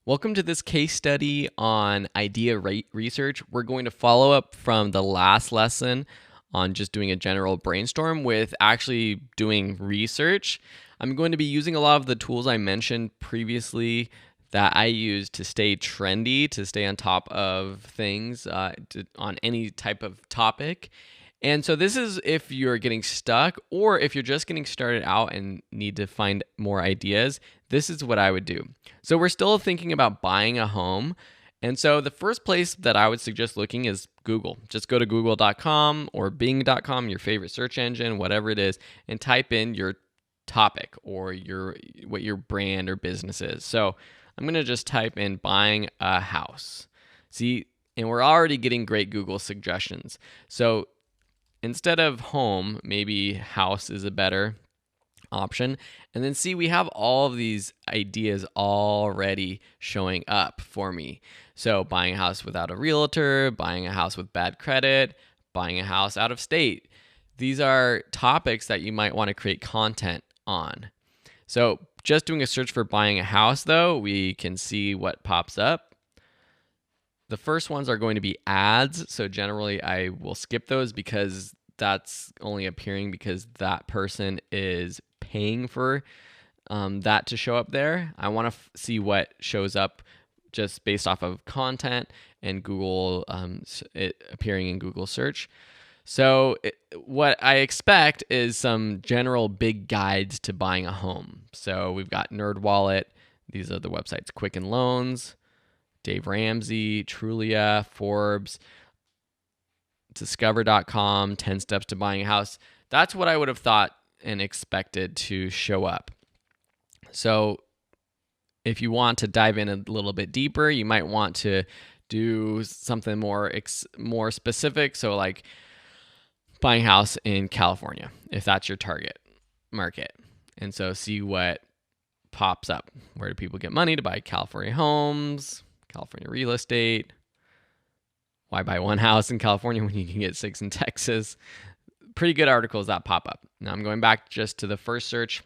Welcome to this case study on idea research. We're going to follow up from the last lesson on just doing a general brainstorm with actually doing research. I'm going to be using a lot of the tools I mentioned previously that I use to stay trendy, to stay on top of things on any type of topic. And so this is if you're getting stuck or if you're just getting started out and need to find more ideas, this is what I would do. So we're still thinking about buying a home. And so the first place that I would suggest looking is Google. Just go to google.com or bing.com, your favorite search engine, whatever it is, and type in your topic or what your brand or business is. So I'm going to just type in buying a house. See, and we're already getting great Google suggestions. So instead of home, maybe house is a better option. And then see, we have all of these ideas already showing up for me. So buying a house without a realtor, buying a house with bad credit, buying a house out of state. These are topics that you might want to create content on. So just doing a search for buying a house, though, we can see what pops up. The first ones are going to be ads. So generally I will skip those because that's only appearing because that person is paying for that to show up there. I want to see what shows up just based off of content and Google, it appearing in Google search. So what I expect is some general big guides to buying a home. So we've got NerdWallet. These are the websites Quicken Loans, Dave Ramsey, Trulia, Forbes, Discover.com, 10 Steps to Buying a House. That's what I would have thought and expected to show up. So if you want to dive in a little bit deeper, you might want to do something more specific. So like buying a house in California, if that's your target market. And so see what pops up. Where do people get money to buy California homes, California real estate? Why buy one house in California when you can get 6 in Texas? Pretty good articles that pop up. Now I'm going back just to the first search,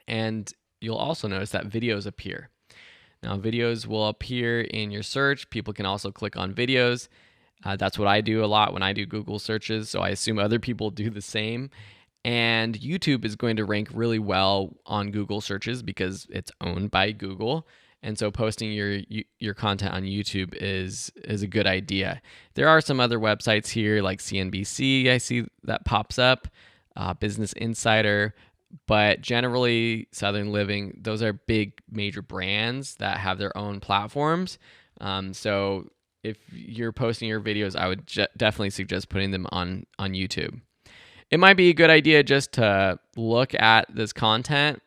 and you'll also notice that videos appear. Now videos will appear in your search. People can also click on videos. That's what I do a lot when I do Google searches, so I assume other people do the same. And YouTube is going to rank really well on Google searches because it's owned by Google. And so posting your content on YouTube is a good idea. There are some other websites here like CNBC, I see that pops up, Business Insider, but generally Southern Living, those are big major brands that have their own platforms. So if you're posting your videos, I would definitely suggest putting them on YouTube. It might be a good idea just to look at this content.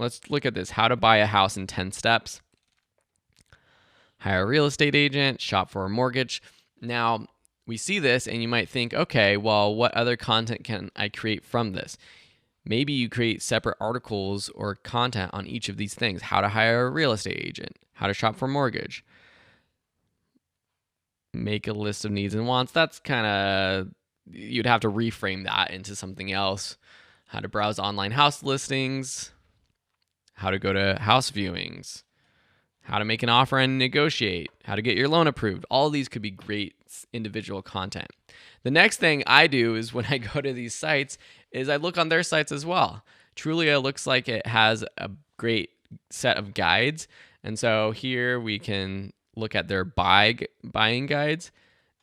Let's look at this, how to buy a house in 10 steps. Hire a real estate agent, shop for a mortgage. Now, we see this and you might think, okay, well, what other content can I create from this? Maybe you create separate articles or content on each of these things. How to hire a real estate agent, how to shop for a mortgage, make a list of needs and wants. That's kind of, you'd have to reframe that into something else. How to browse online house listings, how to go to house viewings, how to make an offer and negotiate, how to get your loan approved. All of these could be great individual content. The next thing I do is when I go to these sites is I look on their sites as well. Trulia looks like it has a great set of guides. And so here we can look at their buying guides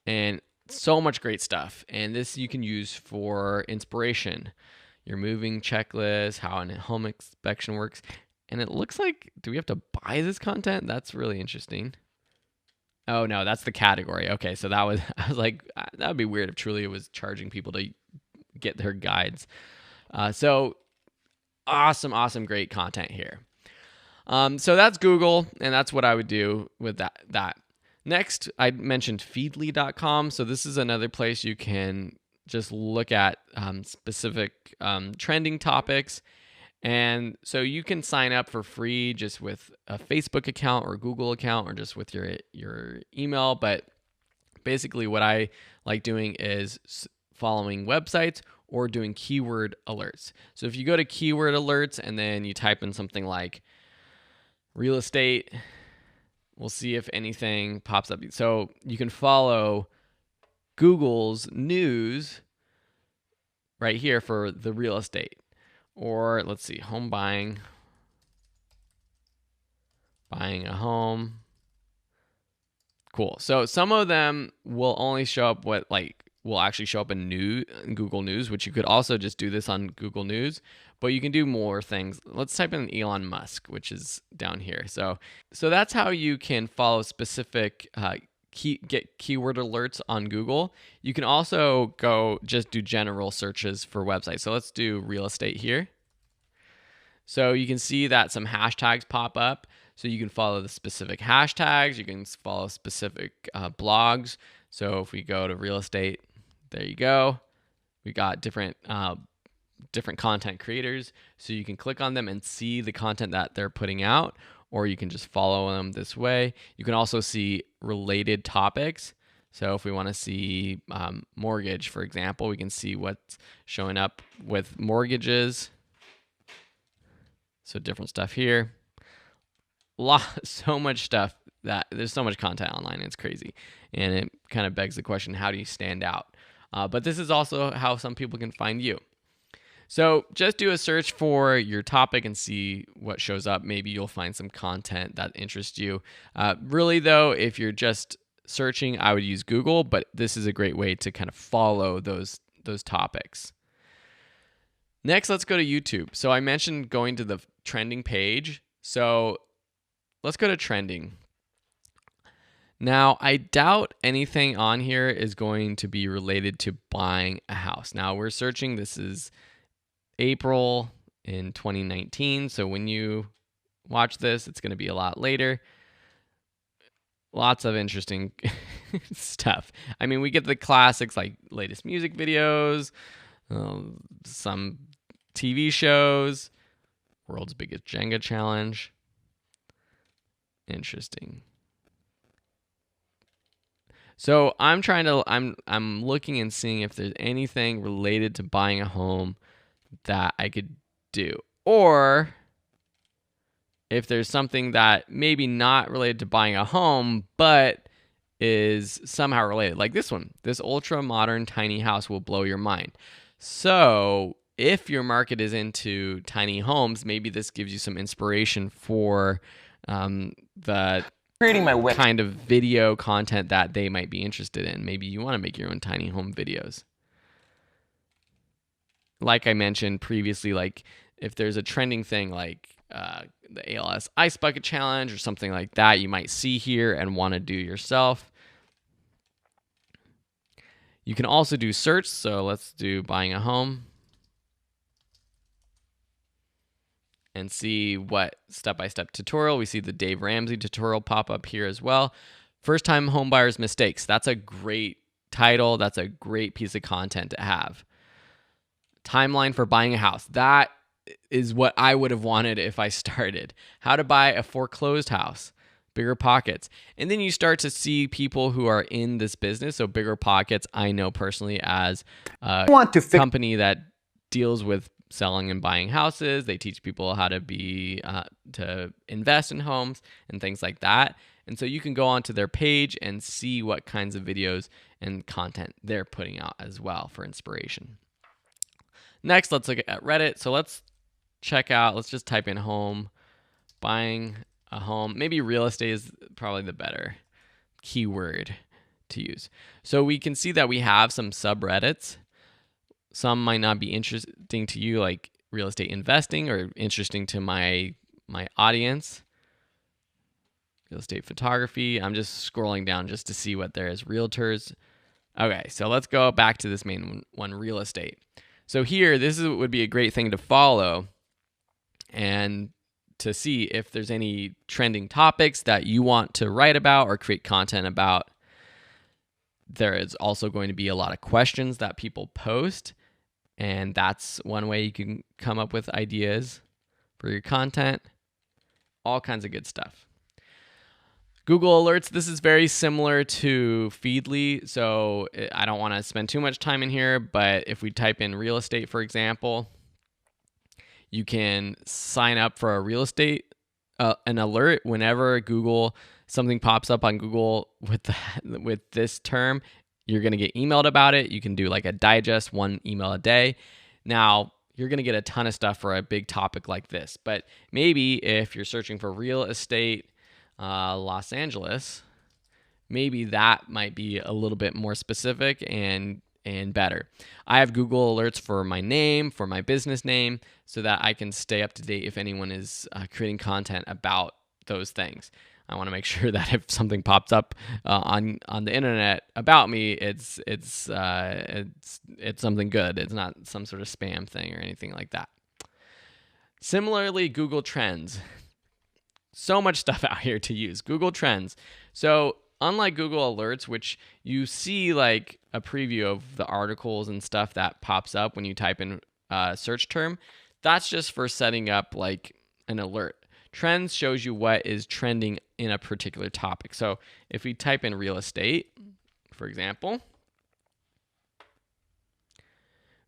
and so much great stuff. And this you can use for inspiration, your moving checklist, how a home inspection works. And it looks like, do we have to buy this content? That's really interesting. Oh no, that's the category. Okay, so I was like, that would be weird if Trulia was charging people to get their guides. So awesome, great content here. So that's Google, and that's what I would do with that. Next, I mentioned feedly.com. So this is another place you can just look at specific trending topics. And so you can sign up for free just with a Facebook account or Google account or just with your email. But basically what I like doing is following websites or doing keyword alerts. So if you go to keyword alerts and then you type in something like real estate We'll see if anything pops up. So you can follow Google's news right here for the real estate. Or let's see, home buying a home. Cool. So some of them will only show up will actually show up in Google News, which you could also just do this on Google News, but you can do more things. Let's type in Elon Musk, which is down here. So that's how you can follow specific get keyword alerts on Google. You can also go just do general searches for websites. So let's do real estate here. So you can see that some hashtags pop up. So you can follow the specific hashtags. You can follow specific blogs. So if we go to real estate, there you go. We got different content creators. So you can click on them and see the content that they're putting out, or you can just follow them this way. You can also see related topics. So if we want to see mortgage, for example, we can see what's showing up with mortgages. So different stuff here. So much stuff that there's so much content online. It's crazy. And it kind of begs the question, how do you stand out? But this is also how some people can find you. So just do a search for your topic and see what shows up. Maybe you'll find some content that interests you. Really though, if you're just searching, I would use Google, but this is a great way to kind of follow those topics. Next, let's go to YouTube. So I mentioned going to the trending page. So let's go to trending. Now, I doubt anything on here is going to be related to buying a house. Now, we're searching. This is April in 2019. So when you watch this, it's going to be a lot later. Lots of interesting stuff. I mean, we get the classics like latest music videos, some TV shows, world's biggest Jenga challenge. Interesting. So I'm looking and seeing if there's anything related to buying a home that I could do, or if there's something that maybe not related to buying a home, but is somehow related, like this one. This ultra modern tiny house will blow your mind. So if your market is into tiny homes, maybe this gives you some inspiration for the creating my web kind of video content that they might be interested in. Maybe you want to make your own tiny home videos. Like I mentioned previously, like if there's a trending thing like the ALS Ice Bucket Challenge or something like that, you might see here and want to do yourself. You can also do search. So let's do buying a home and see what step-by-step tutorial. We see the Dave Ramsey tutorial pop up here as well. First time home buyers mistakes. That's a great title. That's a great piece of content to have. Timeline for buying a house. That is what I would have wanted if I started. How to buy a foreclosed house. Bigger Pockets. And then you start to see people who are in this business. So Bigger Pockets, I know personally as a company that deals with selling and buying houses. They teach people how to to invest in homes and things like that. And so you can go onto their page and see what kinds of videos and content they're putting out as well for inspiration. Next, let's look at Reddit. So let's just type in home, buying a home. Maybe real estate is probably the better keyword to use. So we can see that we have some subreddits. Some might not be interesting to you, like real estate investing, or interesting to my audience. Real estate photography. I'm just scrolling down just to see what there is. Realtors. Okay, so let's go back to this main one, real estate. So here, would be a great thing to follow and to see if there's any trending topics that you want to write about or create content about. There is also going to be a lot of questions that people post, and that's one way you can come up with ideas for your content. All kinds of good stuff. Google Alerts, this is very similar to Feedly, so I don't want to spend too much time in here, but if we type in real estate, for example, you can sign up for a real estate, an alert whenever Google something pops up on Google with this term, you're going to get emailed about it. You can do like a digest, 1 email a day. Now, you're going to get a ton of stuff for a big topic like this. But maybe if you're searching for real estate, Los Angeles, maybe that might be a little bit more specific and better. I have Google alerts for my name, for my business name, so that I can stay up to date if anyone is creating content about those things. I want to make sure that if something pops up on the internet about me, it's something good. It's not some sort of spam thing or anything like that. Similarly, Google Trends. So much stuff out here to use. Google Trends. So unlike Google Alerts, which you see like a preview of the articles and stuff that pops up when you type in a search term, that's just for setting up like an alert. Trends shows you what is trending in a particular topic. So if we type in real estate, for example,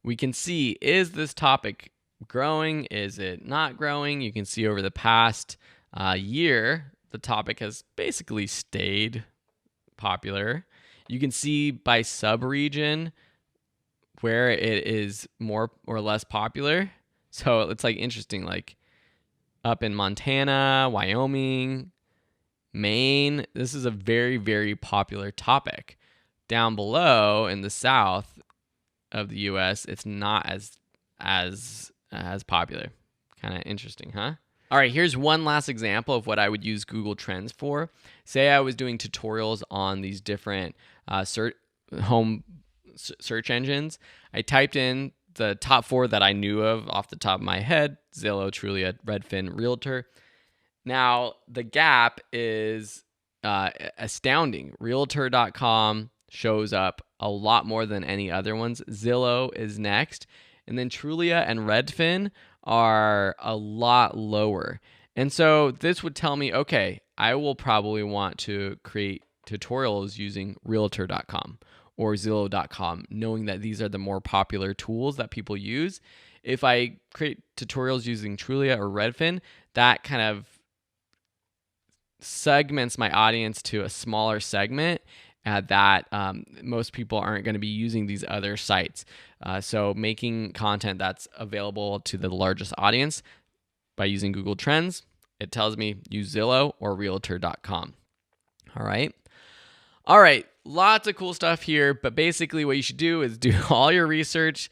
we can see, is this topic growing? Is it not growing? You can see over the past year, the topic has basically stayed popular. You can see by sub-region where it is more or less popular. So it's like interesting, like up in Montana, Wyoming, Maine, this is a very, very popular topic. Down below in the south of the US, it's not as popular. Kind of interesting, huh? All right, here's one last example of what I would use Google Trends for. Say I was doing tutorials on these different home search engines. I typed in the top 4 that I knew of off the top of my head: Zillow, Trulia, Redfin, Realtor. Now, the gap is astounding. Realtor.com shows up a lot more than any other ones. Zillow is next. And then Trulia and Redfin are a lot lower. And so this would tell me, okay, I will probably want to create tutorials using Realtor.com or Zillow.com, knowing that these are the more popular tools that people use. If I create tutorials using Trulia or Redfin, that kind of segments my audience to a smaller segment that most people aren't going to be using these other sites. So making content that's available to the largest audience by using Google Trends, it tells me use Zillow or Realtor.com. All right. Lots of cool stuff here, but basically what you should do is do all your research,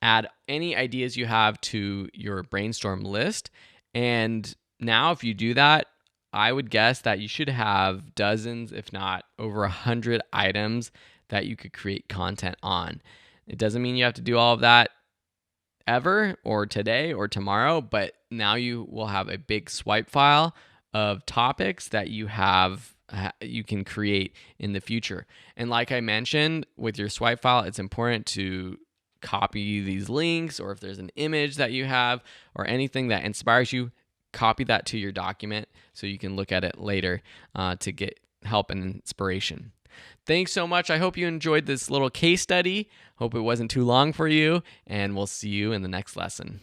add any ideas you have to your brainstorm list. And now if you do that, I would guess that you should have dozens, if not over 100 items that you could create content on. It doesn't mean you have to do all of that ever or today or tomorrow, but now you will have a big swipe file of topics that you can create in the future. And like I mentioned, with your swipe file, it's important to copy these links, or if there's an image that you have or anything that inspires you, copy that to your document so you can look at it later to get help and inspiration. Thanks so much. I hope you enjoyed this little case study. Hope it wasn't too long for you, and we'll see you in the next lesson.